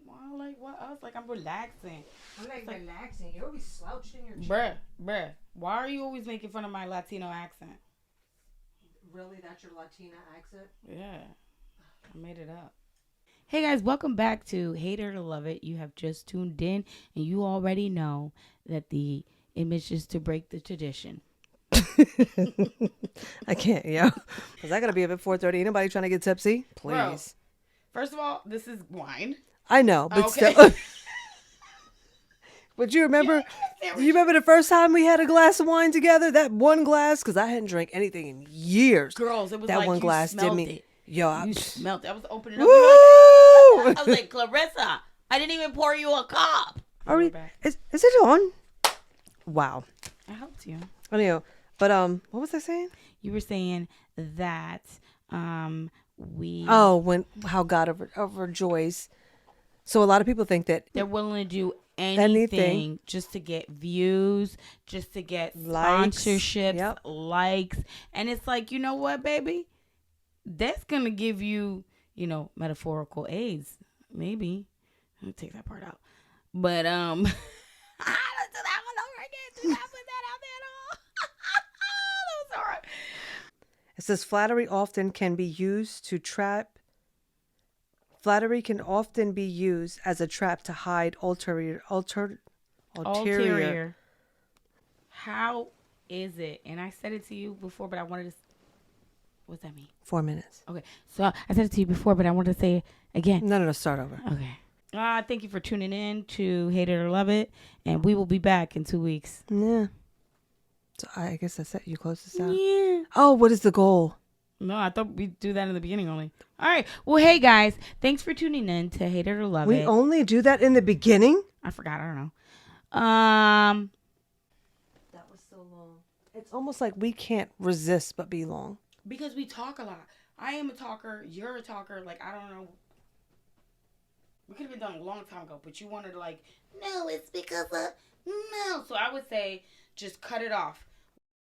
A: Well, like what else? Like I'm relaxing.
B: I'm not relaxing. You're always slouched in your
A: Bruh. Why are you always making fun of my Latino accent?
B: Really? That's your Latina accent?
A: Yeah. I made it up. Hey guys, welcome back to Hater to Love It. You have just tuned in and you already know that the image is to break the tradition.
B: I can't, yo. Because I got to be up at 4:30. Anybody trying to get tipsy? Please.
A: Bro. First of all, this is wine.
B: I know, but
A: Okay.
B: still. But you remember the first time we had a glass of wine together? That one glass, because I hadn't drank anything in years.
A: Girls, it was
B: that
A: like
B: one
A: you
B: glass did
A: smelled
B: me.
A: it.
B: Yo,
A: You smelled it. I was opening up.
B: woo!
A: I was like, Clarissa, I didn't even pour you a cup.
B: Are we?
A: back.
B: Is it on? Wow.
A: I helped you.
B: Anyway, but what was I saying?
A: You were saying that we
B: Oh, how God overjoys. So a lot of people think that
A: they're willing to do anything just to get views, just to get
B: Likes.
A: sponsorships,
B: Yep.
A: likes. And it's like, you know what, baby? That's going to give you, metaphorical AIDS. Maybe. Let me take that part out. But, I don't do that one over again. Do not put that out there at all. That was all right.
B: It says flattery can often be used as a trap to hide ulterior.
A: How is it? And I said it to you before, but I wanted to. What's that mean?
B: 4 minutes.
A: Okay. So I said it to you before, but I wanted to say it again.
B: No, start over.
A: Okay. Thank you for tuning in to Hate It or Love It. And we will be back in 2 weeks.
B: Yeah. So I guess that's it. You close this out?
A: Yeah.
B: Oh, what is the goal?
A: No, I thought we'd do that in the beginning only. All right. Well, hey, guys. Thanks for tuning in to Hate It or Love It.
B: We only do that in the beginning?
A: I forgot. I don't know.
B: That was so long. It's almost like we can't resist but be long.
A: Because we talk a lot. I am a talker. You're a talker. Like, I don't know. We could have been done a long time ago, but you wanted to no, it's because of no. So I would say just cut it off.